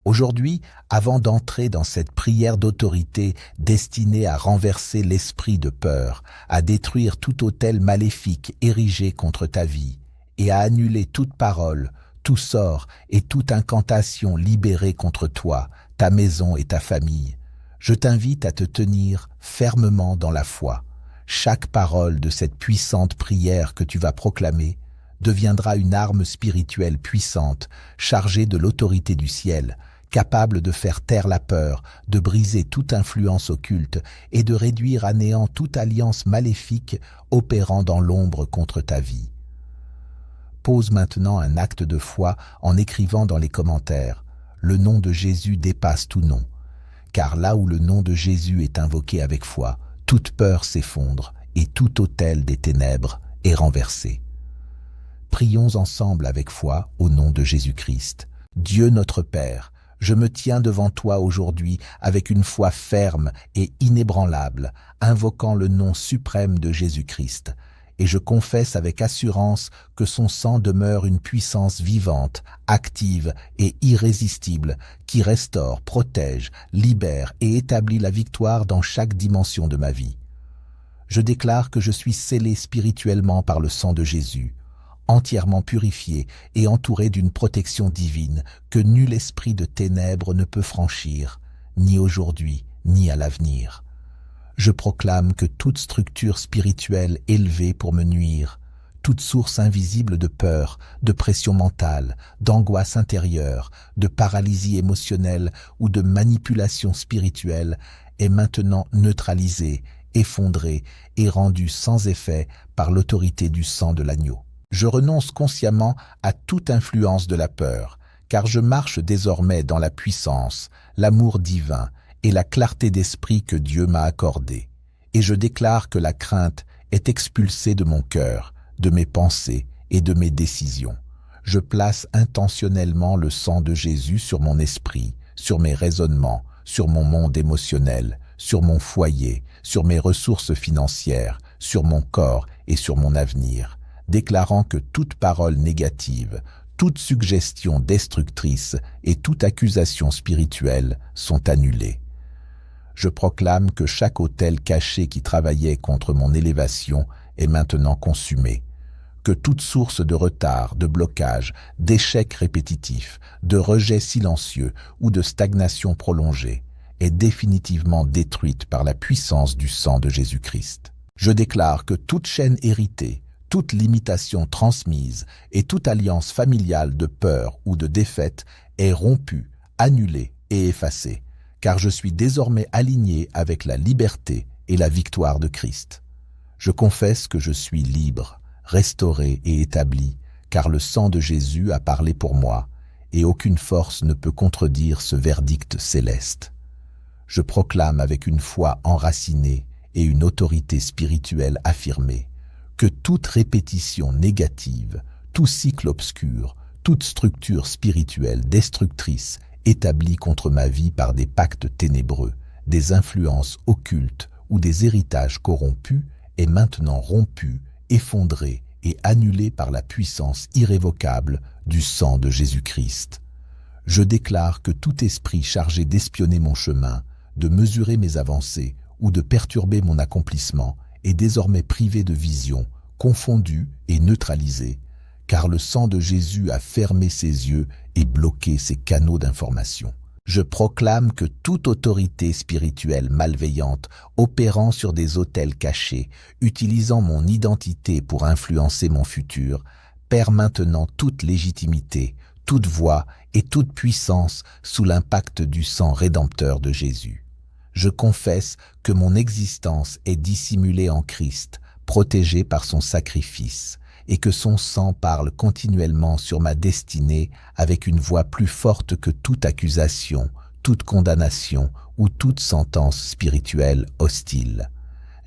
Aujourd'hui, avant d'entrer dans cette prière d'autorité destinée à renverser l'esprit de peur, à détruire tout autel maléfique érigé contre ta vie, et à annuler toute parole, tout sort et toute incantation libérée contre toi, ta maison et ta famille, je t'invite à te tenir fermement dans la foi. Chaque parole de cette puissante prière que tu vas proclamer deviendra une arme spirituelle puissante, chargée de l'autorité du ciel, capable de faire taire la peur, de briser toute influence occulte et de réduire à néant toute alliance maléfique opérant dans l'ombre contre ta vie. Pose maintenant un acte de foi en écrivant dans les commentaires « Le nom de Jésus dépasse tout nom », car là où le nom de Jésus est invoqué avec foi, toute peur s'effondre et tout autel des ténèbres est renversé. Prions ensemble avec foi au nom de Jésus-Christ. Dieu notre Père, je me tiens devant toi aujourd'hui avec une foi ferme et inébranlable, invoquant le nom suprême de Jésus-Christ. Et je confesse avec assurance que son sang demeure une puissance vivante, active et irrésistible, qui restaure, protège, libère et établit la victoire dans chaque dimension de ma vie. Je déclare que je suis scellé spirituellement par le sang de Jésus, entièrement purifié et entouré d'une protection divine que nul esprit de ténèbres ne peut franchir, ni aujourd'hui, ni à l'avenir. Je proclame que toute structure spirituelle élevée pour me nuire, toute source invisible de peur, de pression mentale, d'angoisse intérieure, de paralysie émotionnelle ou de manipulation spirituelle est maintenant neutralisée, effondrée et rendue sans effet par l'autorité du sang de l'agneau. Je renonce consciemment à toute influence de la peur, car je marche désormais dans la puissance, l'amour divin et la clarté d'esprit que Dieu m'a accordée. Et je déclare que la crainte est expulsée de mon cœur, de mes pensées et de mes décisions. Je place intentionnellement le sang de Jésus sur mon esprit, sur mes raisonnements, sur mon monde émotionnel, sur mon foyer, sur mes ressources financières, sur mon corps et sur mon avenir, déclarant que toute parole négative, toute suggestion destructrice et toute accusation spirituelle sont annulées. Je proclame que chaque autel caché qui travaillait contre mon élévation est maintenant consumé, que toute source de retard, de blocage, d'échec répétitif, de rejet silencieux ou de stagnation prolongée est définitivement détruite par la puissance du sang de Jésus-Christ. Je déclare que toute chaîne héritée, toute limitation transmise et toute alliance familiale de peur ou de défaite est rompue, annulée et effacée, car je suis désormais aligné avec la liberté et la victoire de Christ. Je confesse que je suis libre, restauré et établi, car le sang de Jésus a parlé pour moi, et aucune force ne peut contredire ce verdict céleste. Je proclame avec une foi enracinée et une autorité spirituelle affirmée que toute répétition négative, tout cycle obscur, toute structure spirituelle destructrice établie contre ma vie par des pactes ténébreux, des influences occultes ou des héritages corrompus est maintenant rompue, effondrée et annulée par la puissance irrévocable du sang de Jésus-Christ. Je déclare que tout esprit chargé d'espionner mon chemin, de mesurer mes avancées ou de perturber mon accomplissement est désormais privé de vision, confondu et neutralisé, car le sang de Jésus a fermé ses yeux et bloqué ses canaux d'information. Je proclame que toute autorité spirituelle malveillante, opérant sur des autels cachés, utilisant mon identité pour influencer mon futur, perd maintenant toute légitimité, toute voix et toute puissance sous l'impact du sang rédempteur de Jésus. Je confesse que mon existence est dissimulée en Christ, protégée par son sacrifice, et que son sang parle continuellement sur ma destinée avec une voix plus forte que toute accusation, toute condamnation ou toute sentence spirituelle hostile.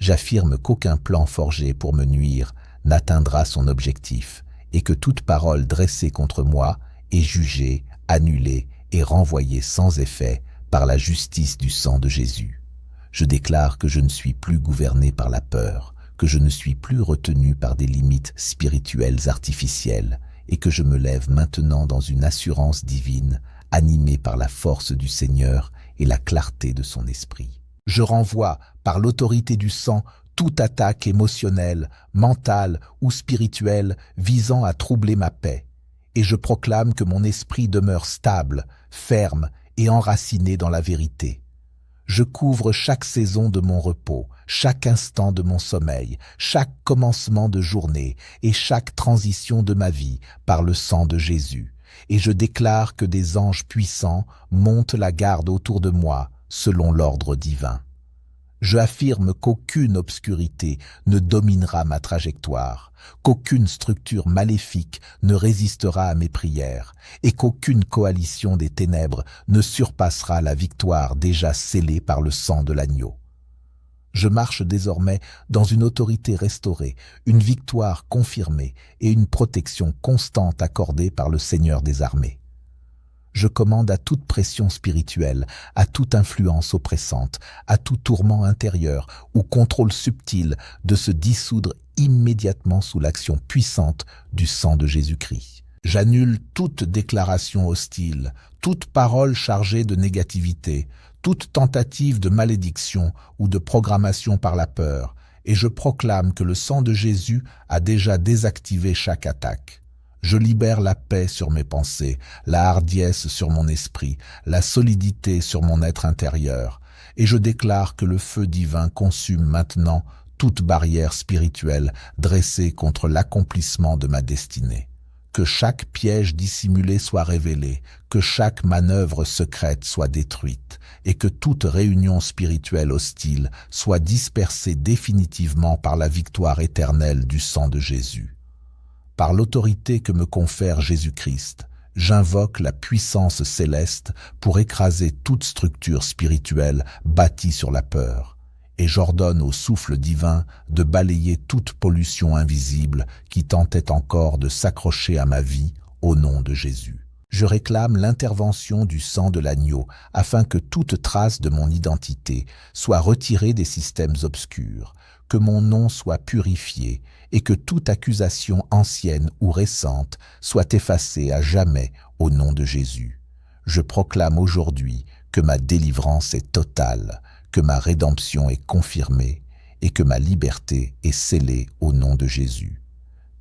J'affirme qu'aucun plan forgé pour me nuire n'atteindra son objectif et que toute parole dressée contre moi est jugée, annulée et renvoyée sans effet par la justice du sang de Jésus. Je déclare que je ne suis plus gouverné par la peur, que je ne suis plus retenu par des limites spirituelles artificielles et que je me lève maintenant dans une assurance divine, animé par la force du Seigneur et la clarté de son esprit. Je renvoie, par l'autorité du sang, toute attaque émotionnelle, mentale ou spirituelle visant à troubler ma paix, et je proclame que mon esprit demeure stable, ferme et enraciné dans la vérité. Je couvre chaque saison de mon repos, chaque instant de mon sommeil, chaque commencement de journée et chaque transition de ma vie par le sang de Jésus. Et je déclare que des anges puissants montent la garde autour de moi selon l'ordre divin. Je affirme qu'aucune obscurité ne dominera ma trajectoire, qu'aucune structure maléfique ne résistera à mes prières et qu'aucune coalition des ténèbres ne surpassera la victoire déjà scellée par le sang de l'agneau. Je marche désormais dans une autorité restaurée, une victoire confirmée et une protection constante accordée par le Seigneur des armées. Je commande à toute pression spirituelle, à toute influence oppressante, à tout tourment intérieur ou contrôle subtil de se dissoudre immédiatement sous l'action puissante du sang de Jésus-Christ. J'annule toute déclaration hostile, toute parole chargée de négativité, toute tentative de malédiction ou de programmation par la peur, et je proclame que le sang de Jésus a déjà désactivé chaque attaque. Je libère la paix sur mes pensées, la hardiesse sur mon esprit, la solidité sur mon être intérieur, et je déclare que le feu divin consume maintenant toute barrière spirituelle dressée contre l'accomplissement de ma destinée. Que chaque piège dissimulé soit révélé, que chaque manœuvre secrète soit détruite, et que toute réunion spirituelle hostile soit dispersée définitivement par la victoire éternelle du sang de Jésus. Par l'autorité que me confère Jésus-Christ, j'invoque la puissance céleste pour écraser toute structure spirituelle bâtie sur la peur, et j'ordonne au souffle divin de balayer toute pollution invisible qui tentait encore de s'accrocher à ma vie au nom de Jésus. Je réclame l'intervention du sang de l'agneau afin que toute trace de mon identité soit retirée des systèmes obscurs, que mon nom soit purifié et que toute accusation ancienne ou récente soit effacée à jamais au nom de Jésus. Je proclame aujourd'hui que ma délivrance est totale, que ma rédemption est confirmée et que ma liberté est scellée au nom de Jésus.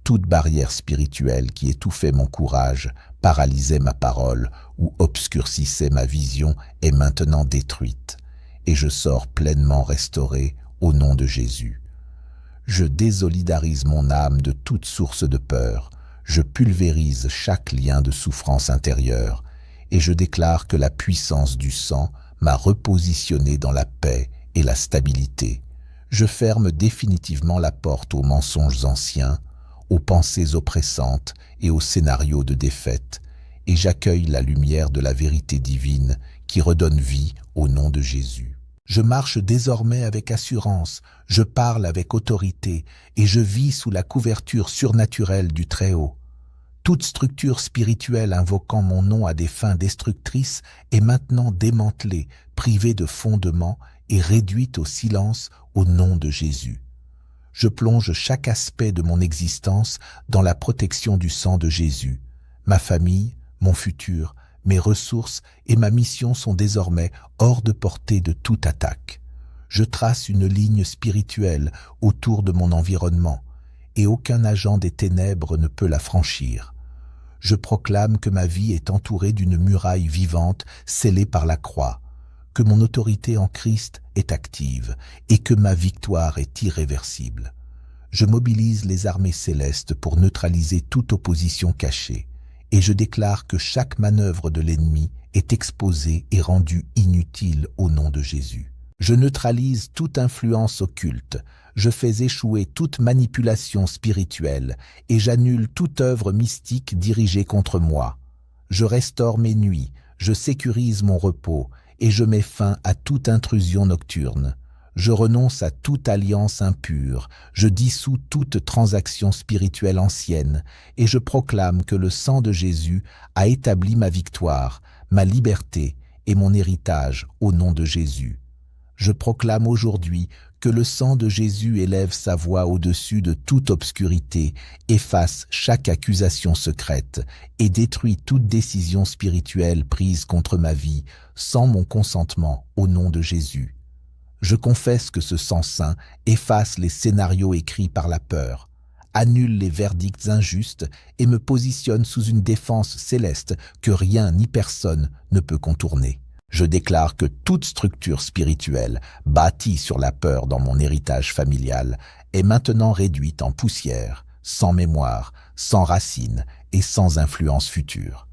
Toute barrière spirituelle qui étouffait mon courage, paralysait ma parole ou obscurcissait ma vision est maintenant détruite, et je sors pleinement restauré au nom de Jésus. Je désolidarise mon âme de toute source de peur, je pulvérise chaque lien de souffrance intérieure, et je déclare que la puissance du sang m'a repositionné dans la paix et la stabilité. Je ferme définitivement la porte aux mensonges anciens, aux pensées oppressantes et aux scénarios de défaite, et j'accueille la lumière de la vérité divine qui redonne vie au nom de Jésus. Je marche désormais avec assurance, je parle avec autorité et je vis sous la couverture surnaturelle du Très-Haut. Toute structure spirituelle invoquant mon nom à des fins destructrices est maintenant démantelée, privée de fondement et réduite au silence au nom de Jésus. Je plonge chaque aspect de mon existence dans la protection du sang de Jésus. Ma famille, mon futur, mes ressources et ma mission sont désormais hors de portée de toute attaque. Je trace une ligne spirituelle autour de mon environnement et aucun agent des ténèbres ne peut la franchir. Je proclame que ma vie est entourée d'une muraille vivante scellée par la croix, que mon autorité en Christ est active et que ma victoire est irréversible. Je mobilise les armées célestes pour neutraliser toute opposition cachée et je déclare que chaque manœuvre de l'ennemi est exposée et rendue inutile au nom de Jésus. Je neutralise toute influence occulte, je fais échouer toute manipulation spirituelle et j'annule toute œuvre mystique dirigée contre moi. Je restaure mes nuits, je sécurise mon repos et je mets fin à toute intrusion nocturne. Je renonce à toute alliance impure, je dissous toute transaction spirituelle ancienne et je proclame que le sang de Jésus a établi ma victoire, ma liberté et mon héritage au nom de Jésus. Je proclame aujourd'hui Que le sang de Jésus élève sa voix au-dessus de toute obscurité, efface chaque accusation secrète et détruit toute décision spirituelle prise contre ma vie sans mon consentement au nom de Jésus. Je confesse que ce sang saint efface les scénarios écrits par la peur, annule les verdicts injustes et me positionne sous une défense céleste que rien ni personne ne peut contourner. Je déclare que toute structure spirituelle bâtie sur la peur dans mon héritage familial est maintenant réduite en poussière, sans mémoire, sans racines et sans influence future.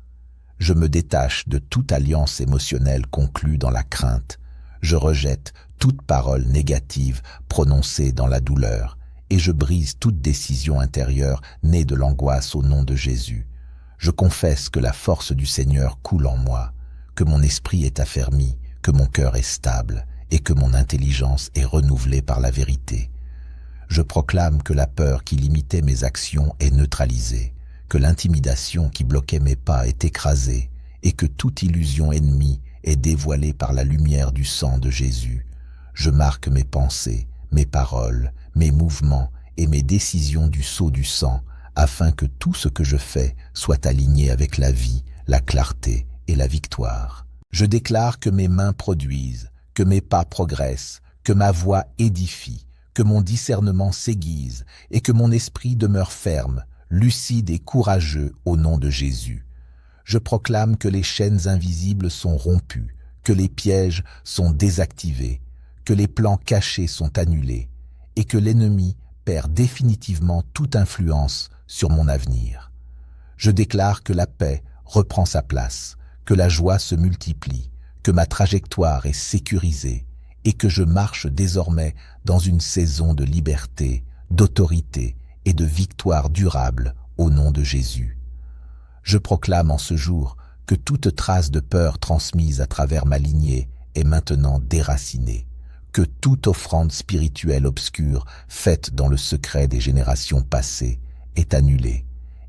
Je me détache de toute alliance émotionnelle conclue dans la crainte. Je rejette toute parole négative prononcée dans la douleur et je brise toute décision intérieure née de l'angoisse au nom de Jésus. Je confesse que la force du Seigneur coule en moi, que mon esprit est affermi, que mon cœur est stable et que mon intelligence est renouvelée par la vérité. Je proclame que la peur qui limitait mes actions est neutralisée, que l'intimidation qui bloquait mes pas est écrasée et que toute illusion ennemie est dévoilée par la lumière du sang de Jésus. Je marque mes pensées, mes paroles, mes mouvements et mes décisions du sceau du sang afin que tout ce que je fais soit aligné avec la vie, la clarté et la victoire. Je déclare que mes mains produisent, que mes pas progressent, que ma voix édifie, que mon discernement s'aiguise et que mon esprit demeure ferme, lucide et courageux au nom de Jésus. Je proclame que les chaînes invisibles sont rompues, que les pièges sont désactivés, que les plans cachés sont annulés et que l'ennemi perd définitivement toute influence sur mon avenir. Je déclare que la paix reprend sa place, que la joie se multiplie, que ma trajectoire est sécurisée et que je marche désormais dans une saison de liberté, d'autorité et de victoire durable au nom de Jésus. Je proclame en ce jour que toute trace de peur transmise à travers ma lignée est maintenant déracinée, que toute offrande spirituelle obscure faite dans le secret des générations passées est annulée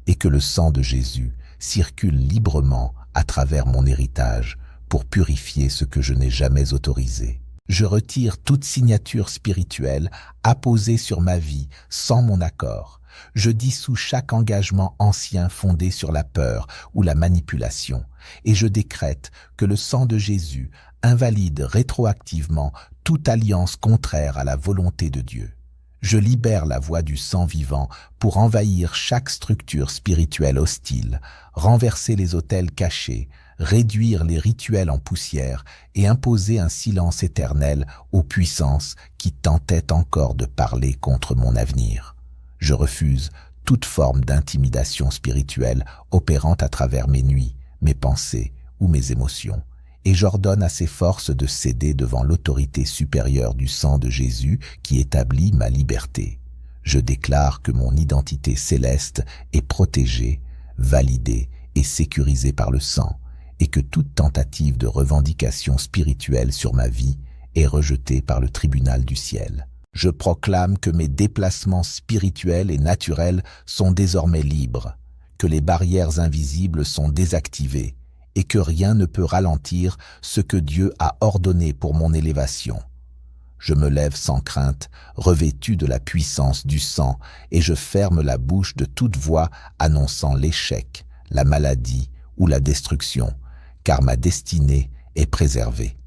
et que le sang de Jésus circule librement à travers mon héritage pour purifier ce que je n'ai jamais autorisé. Je retire toute signature spirituelle apposée sur ma vie sans mon accord. Je dissous chaque engagement ancien fondé sur la peur ou la manipulation et je décrète que le sang de Jésus invalide rétroactivement toute alliance contraire à la volonté de Dieu. Je libère la voie du sang vivant pour envahir chaque structure spirituelle hostile, renverser les autels cachés, réduire les rituels en poussière et imposer un silence éternel aux puissances qui tentaient encore de parler contre mon avenir. Je refuse toute forme d'intimidation spirituelle opérant à travers mes nuits, mes pensées ou mes émotions. Et j'ordonne à ces forces de céder devant l'autorité supérieure du sang de Jésus qui établit ma liberté. Je déclare que mon identité céleste est protégée, validée et sécurisée par le sang, et que toute tentative de revendication spirituelle sur ma vie est rejetée par le tribunal du ciel. Je proclame que mes déplacements spirituels et naturels sont désormais libres, que les barrières invisibles sont désactivées, et que rien ne peut ralentir ce que Dieu a ordonné pour mon élévation. Je me lève sans crainte, revêtu de la puissance du sang, et je ferme la bouche de toute voix annonçant l'échec, la maladie ou la destruction, car ma destinée est préservée.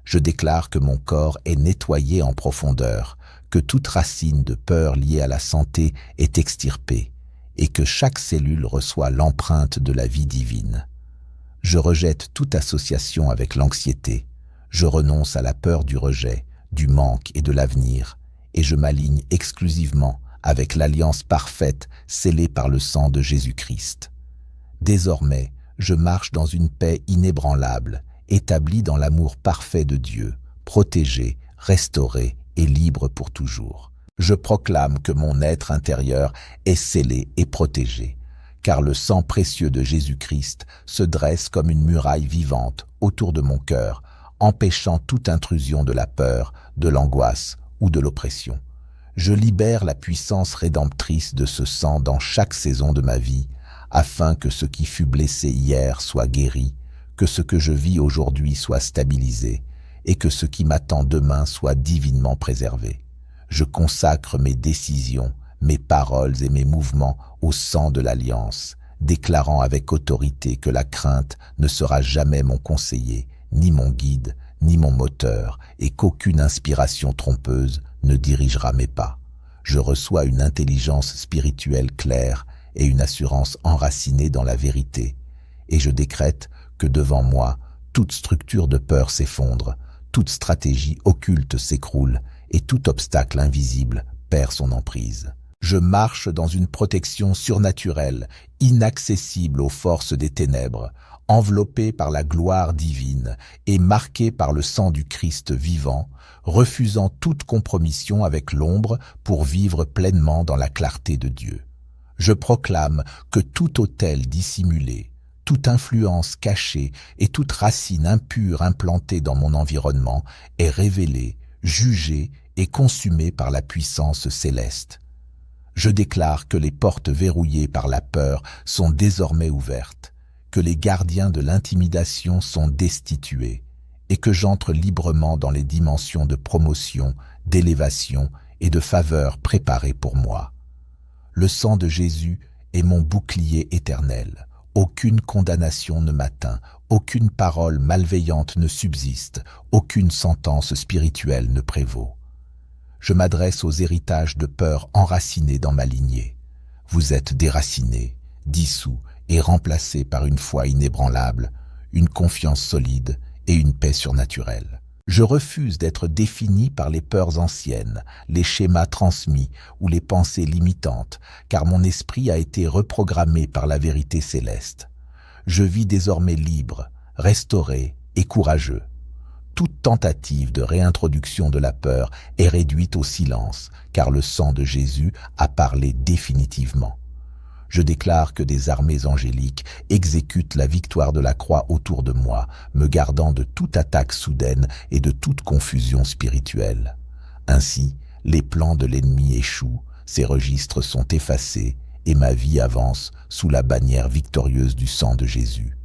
Je déclare que mon corps est nettoyé en profondeur, que toute racine de peur liée à la santé est extirpée, et que chaque cellule reçoit l'empreinte de la vie divine. Je rejette toute association avec l'anxiété. Je renonce à la peur du rejet, du manque et de l'avenir, et je m'aligne exclusivement avec l'alliance parfaite scellée par le sang de Jésus-Christ. Désormais, je marche dans une paix inébranlable, établie dans l'amour parfait de Dieu, protégé, restauré et libre pour toujours. Je proclame que mon être intérieur est scellé et protégé, car le sang précieux de Jésus-Christ se dresse comme une muraille vivante autour de mon cœur, empêchant toute intrusion de la peur, de l'angoisse ou de l'oppression. Je libère la puissance rédemptrice de ce sang dans chaque saison de ma vie, afin que ce qui fut blessé hier soit guéri, que ce que je vis aujourd'hui soit stabilisé, et que ce qui m'attend demain soit divinement préservé. Je consacre mes décisions, mes paroles et mes mouvements au sang de l'Alliance, déclarant avec autorité que la crainte ne sera jamais mon conseiller, ni mon guide, ni mon moteur, et qu'aucune inspiration trompeuse ne dirigera mes pas. Je reçois une intelligence spirituelle claire et une assurance enracinée dans la vérité, et je décrète que devant moi, toute structure de peur s'effondre, toute stratégie occulte s'écroule, et tout obstacle invisible perd son emprise. Je marche dans une protection surnaturelle, inaccessible aux forces des ténèbres, enveloppé par la gloire divine et marqué par le sang du Christ vivant, refusant toute compromission avec l'ombre pour vivre pleinement dans la clarté de Dieu. Je proclame que tout autel dissimulé, toute influence cachée et toute racine impure implantée dans mon environnement est révélée, jugée et consumée par la puissance céleste. Je déclare que les portes verrouillées par la peur sont désormais ouvertes, que les gardiens de l'intimidation sont destitués et que j'entre librement dans les dimensions de promotion, d'élévation et de faveur préparées pour moi. Le sang de Jésus est mon bouclier éternel. Aucune condamnation ne m'atteint, aucune parole malveillante ne subsiste, aucune sentence spirituelle ne prévaut. Je m'adresse aux héritages de peur enracinés dans ma lignée. Vous êtes déracinés, dissous et remplacés par une foi inébranlable, une confiance solide et une paix surnaturelle. Je refuse d'être défini par les peurs anciennes, les schémas transmis ou les pensées limitantes, car mon esprit a été reprogrammé par la vérité céleste. Je vis désormais libre, restauré et courageux. Toute tentative de réintroduction de la peur est réduite au silence, car le sang de Jésus a parlé définitivement. Je déclare que des armées angéliques exécutent la victoire de la croix autour de moi, me gardant de toute attaque soudaine et de toute confusion spirituelle. Ainsi, les plans de l'ennemi échouent, ses registres sont effacés et ma vie avance sous la bannière victorieuse du sang de Jésus.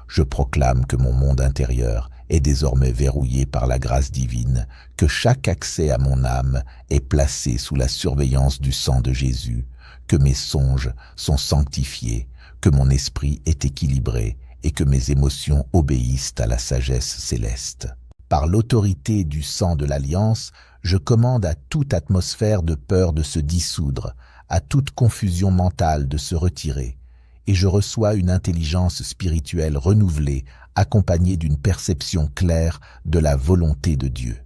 Je proclame que mon monde intérieur est désormais verrouillé par la grâce divine, que chaque accès à mon âme est placé sous la surveillance du sang de Jésus, que mes songes sont sanctifiés, que mon esprit est équilibré et que mes émotions obéissent à la sagesse céleste. Par l'autorité du sang de l'Alliance, je commande à toute atmosphère de peur de se dissoudre, à toute confusion mentale de se retirer, et je reçois une intelligence spirituelle renouvelée, accompagnée d'une perception claire de la volonté de Dieu.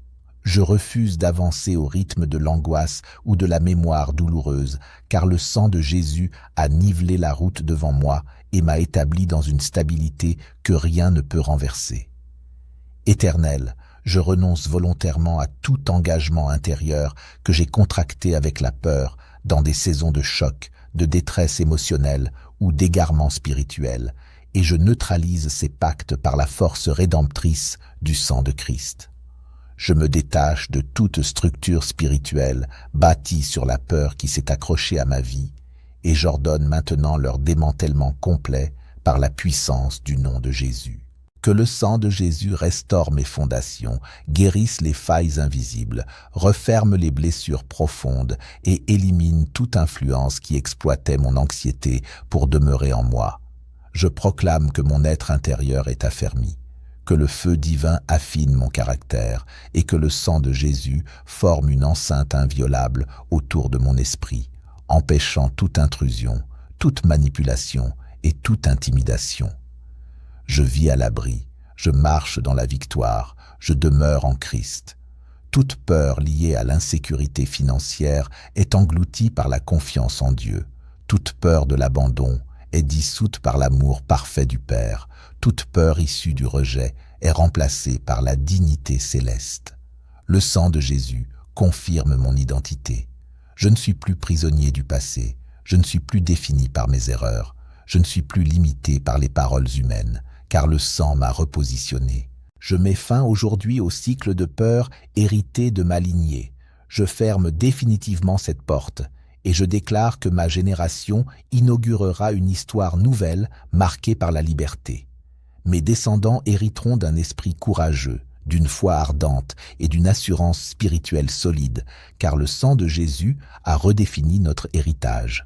Je refuse d'avancer au rythme de l'angoisse ou de la mémoire douloureuse, car le sang de Jésus a nivelé la route devant moi et m'a établi dans une stabilité que rien ne peut renverser. Éternel, je renonce volontairement à tout engagement intérieur que j'ai contracté avec la peur dans des saisons de choc, de détresse émotionnelle ou d'égarement spirituel, et je neutralise ces pactes par la force rédemptrice du sang de Christ. Je me détache de toute structure spirituelle bâtie sur la peur qui s'est accrochée à ma vie, et j'ordonne maintenant leur démantèlement complet par la puissance du nom de Jésus. Que le sang de Jésus restaure mes fondations, guérisse les failles invisibles, referme les blessures profondes et élimine toute influence qui exploitait mon anxiété pour demeurer en moi. Je proclame que mon être intérieur est affermi, que le feu divin affine mon caractère et que le sang de Jésus forme une enceinte inviolable autour de mon esprit, empêchant toute intrusion, toute manipulation et toute intimidation. Je vis à l'abri, je marche dans la victoire, je demeure en Christ. Toute peur liée à l'insécurité financière est engloutie par la confiance en Dieu. Toute peur de l'abandon est dissoute par l'amour parfait du Père. Toute peur issue du rejet est remplacée par la dignité céleste. Le sang de Jésus confirme mon identité. Je ne suis plus prisonnier du passé, je ne suis plus défini par mes erreurs, je ne suis plus limité par les paroles humaines, car le sang m'a repositionné. Je mets fin aujourd'hui au cycle de peur hérité de ma lignée. Je ferme définitivement cette porte et je déclare que ma génération inaugurera une histoire nouvelle marquée par la liberté. Mes descendants hériteront d'un esprit courageux, d'une foi ardente et d'une assurance spirituelle solide, car le sang de Jésus a redéfini notre héritage.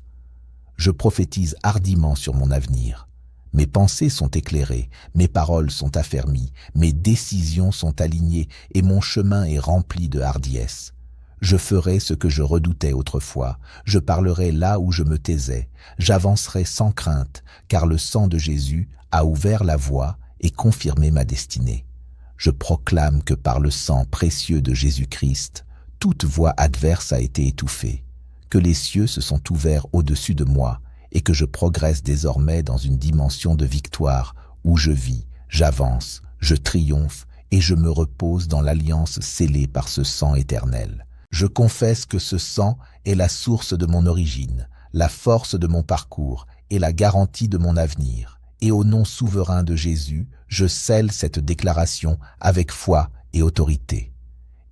Je prophétise hardiment sur mon avenir. Mes pensées sont éclairées, mes paroles sont affermies, mes décisions sont alignées et mon chemin est rempli de hardiesse. Je ferai ce que je redoutais autrefois, je parlerai là où je me taisais, j'avancerai sans crainte, car le sang de Jésus a ouvert la voie et confirmé ma destinée. Je proclame que par le sang précieux de Jésus-Christ, toute voix adverse a été étouffée, que les cieux se sont ouverts au-dessus de moi et que je progresse désormais dans une dimension de victoire où je vis, j'avance, je triomphe et je me repose dans l'alliance scellée par ce sang éternel. Je confesse que ce sang est la source de mon origine, la force de mon parcours et la garantie de mon avenir. Et au nom souverain de Jésus, je scelle cette déclaration avec foi et autorité.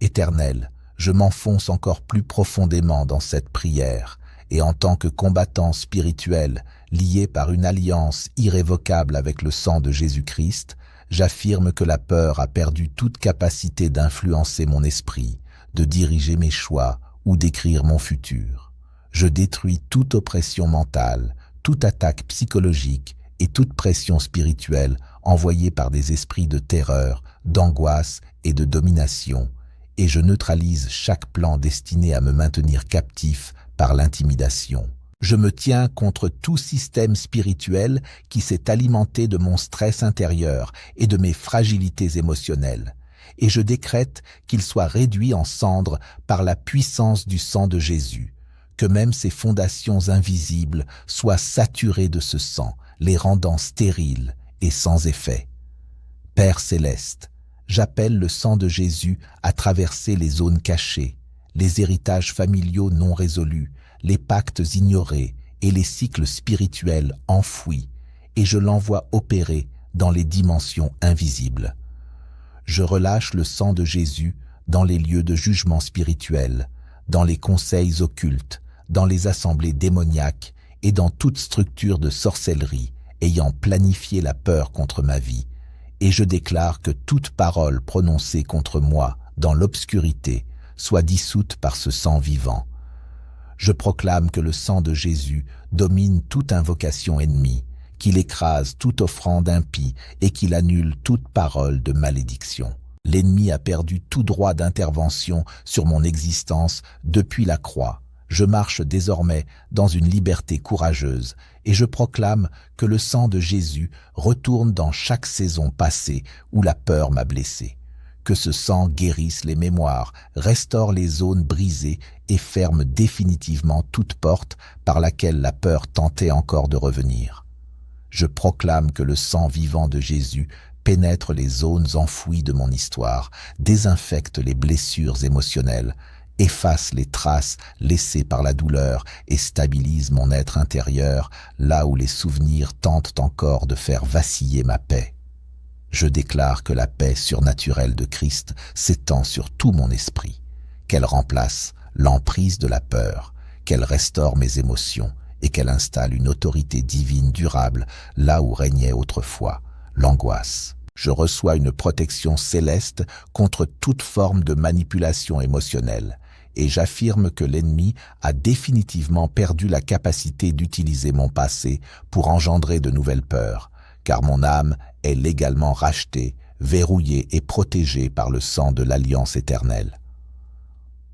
Éternel, je m'enfonce encore plus profondément dans cette prière, et en tant que combattant spirituel, lié par une alliance irrévocable avec le sang de Jésus-Christ, j'affirme que la peur a perdu toute capacité d'influencer mon esprit, de diriger mes choix ou d'écrire mon futur. Je détruis toute oppression mentale, toute attaque psychologique et toute pression spirituelle envoyée par des esprits de terreur, d'angoisse et de domination, et je neutralise chaque plan destiné à me maintenir captif par l'intimidation. Je me tiens contre tout système spirituel qui s'est alimenté de mon stress intérieur et de mes fragilités émotionnelles, et je décrète qu'il soit réduit en cendres par la puissance du sang de Jésus, que même ces fondations invisibles soient saturées de ce sang, les rendant stériles et sans effet. Père céleste, j'appelle le sang de Jésus à traverser les zones cachées, les héritages familiaux non résolus, les pactes ignorés et les cycles spirituels enfouis, et je l'envoie opérer dans les dimensions invisibles. Je relâche le sang de Jésus dans les lieux de jugement spirituel, dans les conseils occultes, dans les assemblées démoniaques et dans toute structure de sorcellerie ayant planifié la peur contre ma vie, et je déclare que toute parole prononcée contre moi dans l'obscurité soit dissoute par ce sang vivant. Je proclame que le sang de Jésus domine toute invocation ennemie, qu'il écrase toute offrande impie et qu'il annule toute parole de malédiction. L'ennemi a perdu tout droit d'intervention sur mon existence depuis la croix. Je marche désormais dans une liberté courageuse et je proclame que le sang de Jésus retourne dans chaque saison passée où la peur m'a blessé. Que ce sang guérisse les mémoires, restaure les zones brisées et ferme définitivement toute porte par laquelle la peur tentait encore de revenir. Je proclame que le sang vivant de Jésus pénètre les zones enfouies de mon histoire, désinfecte les blessures émotionnelles, efface les traces laissées par la douleur et stabilise mon être intérieur là où les souvenirs tentent encore de faire vaciller ma paix. Je déclare que la paix surnaturelle de Christ s'étend sur tout mon esprit, qu'elle remplace l'emprise de la peur, qu'elle restaure mes émotions et qu'elle installe une autorité divine durable là où régnait autrefois l'angoisse. Je reçois une protection céleste contre toute forme de manipulation émotionnelle et j'affirme que l'ennemi a définitivement perdu la capacité d'utiliser mon passé pour engendrer de nouvelles peurs, car mon âme est légalement rachetée, verrouillée et protégée par le sang de l'Alliance éternelle.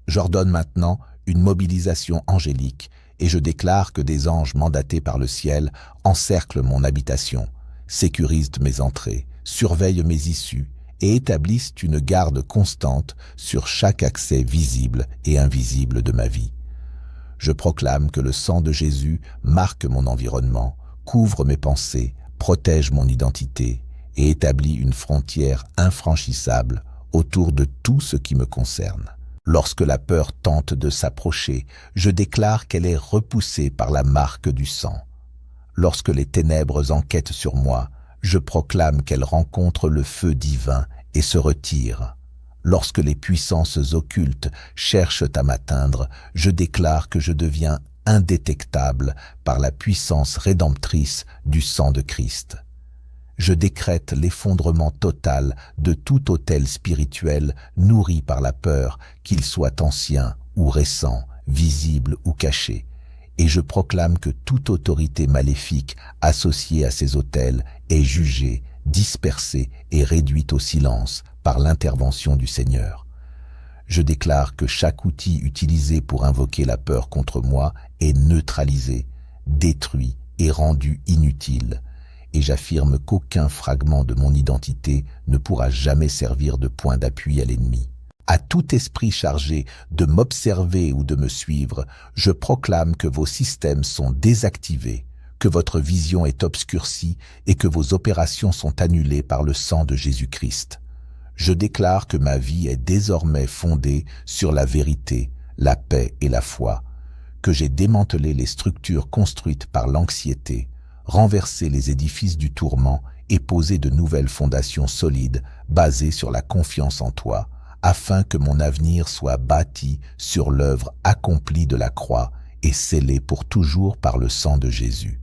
J'ordonne maintenant une mobilisation angélique et je déclare que des anges mandatés par le ciel encerclent mon habitation, sécurisent mes entrées, surveillent mes issues et établissent une garde constante sur chaque accès visible et invisible de ma vie. Je proclame que le sang de Jésus marque mon environnement, couvre mes pensées, protège mon identité et établit une frontière infranchissable autour de tout ce qui me concerne. Lorsque la peur tente de s'approcher, je déclare qu'elle est repoussée par la marque du sang. Lorsque les ténèbres enquêtent sur moi, je proclame qu'elles rencontrent le feu divin et se retirent. Lorsque les puissances occultes cherchent à m'atteindre, je déclare que je deviens indétectable par la puissance rédemptrice du sang de Christ. Je décrète l'effondrement total de tout autel spirituel nourri par la peur, qu'il soit ancien ou récent, visible ou caché. Et je proclame que toute autorité maléfique associée à ces autels est jugée, dispersée et réduite au silence par l'intervention du Seigneur. Je déclare que chaque outil utilisé pour invoquer la peur contre moi est neutralisé, détruit et rendu inutile. Et j'affirme qu'aucun fragment de mon identité ne pourra jamais servir de point d'appui à l'ennemi. À tout esprit chargé de m'observer ou de me suivre, je proclame que vos systèmes sont désactivés, que votre vision est obscurcie et que vos opérations sont annulées par le sang de Jésus-Christ. Je déclare que ma vie est désormais fondée sur la vérité, la paix et la foi, que j'ai démantelé les structures construites par l'anxiété, renversé les édifices du tourment et posé de nouvelles fondations solides basées sur la confiance en toi, afin que mon avenir soit bâti sur l'œuvre accomplie de la croix et scellé pour toujours par le sang de Jésus.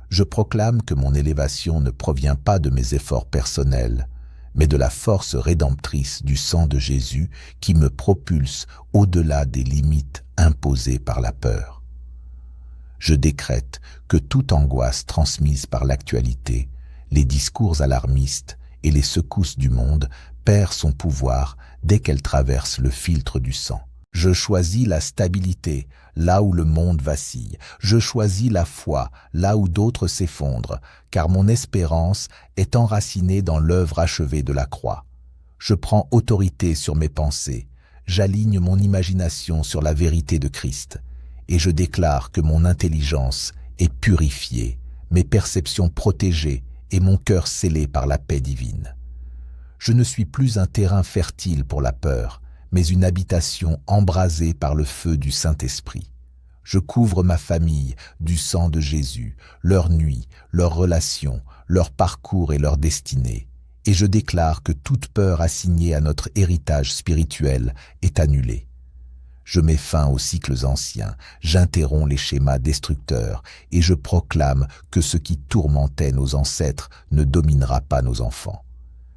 Je proclame que mon élévation ne provient pas de mes efforts personnels, mais de la force rédemptrice du sang de Jésus qui me propulse au-delà des limites imposées par la peur. Je décrète que toute angoisse transmise par l'actualité, les discours alarmistes et les secousses du monde perd son pouvoir dès qu'elle traverse le filtre du sang. Je choisis la stabilité là où le monde vacille. Je choisis la foi là où d'autres s'effondrent, car mon espérance est enracinée dans l'œuvre achevée de la croix. Je prends autorité sur mes pensées. J'aligne mon imagination sur la vérité de Christ. Et je déclare que mon intelligence est purifiée, mes perceptions protégées et mon cœur scellé par la paix divine. Je ne suis plus un terrain fertile pour la peur, mais une habitation embrasée par le feu du Saint-Esprit. Je couvre ma famille du sang de Jésus, leurs nuits, leurs relations, leur parcours et leur destinée, et je déclare que toute peur assignée à notre héritage spirituel est annulée. Je mets fin aux cycles anciens, j'interromps les schémas destructeurs et je proclame que ce qui tourmentait nos ancêtres ne dominera pas nos enfants.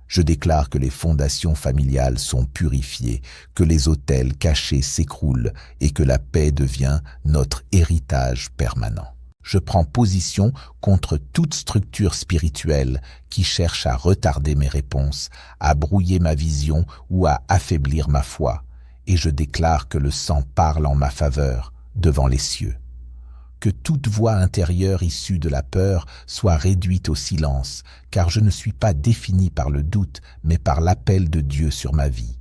Je déclare que les fondations familiales sont purifiées, que les autels cachés s'écroulent et que la paix devient notre héritage permanent. Je prends position contre toute structure spirituelle qui cherche à retarder mes réponses, à brouiller ma vision ou à affaiblir ma foi. Et je déclare que le sang parle en ma faveur devant les cieux. Que toute voix intérieure issue de la peur soit réduite au silence, car je ne suis pas défini par le doute, mais par l'appel de Dieu sur ma vie.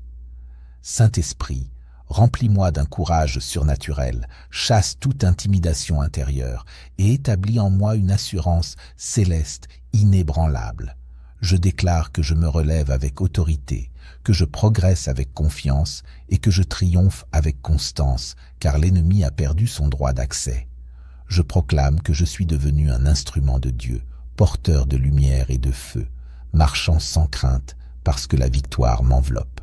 Saint-Esprit, remplis-moi d'un courage surnaturel, chasse toute intimidation intérieure et établis en moi une assurance céleste inébranlable. Je déclare que je me relève avec autorité, que je progresse avec confiance et que je triomphe avec constance, car l'ennemi a perdu son droit d'accès. Je proclame que je suis devenu un instrument de Dieu, porteur de lumière et de feu, marchant sans crainte parce que la victoire m'enveloppe.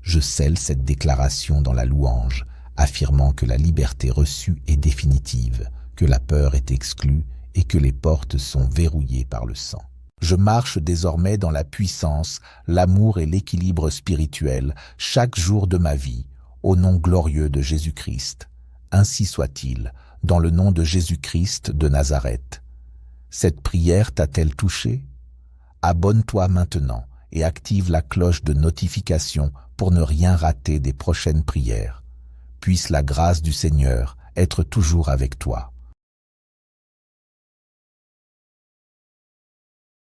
Je scelle cette déclaration dans la louange, affirmant que la liberté reçue est définitive, que la peur est exclue et que les portes sont verrouillées par le sang. Je marche désormais dans la puissance, l'amour et l'équilibre spirituel chaque jour de ma vie, au nom glorieux de Jésus-Christ. Ainsi soit-il, dans le nom de Jésus-Christ de Nazareth. Cette prière t'a-t-elle touché? Abonne-toi maintenant et active la cloche de notification pour ne rien rater des prochaines prières. Puisse la grâce du Seigneur être toujours avec toi.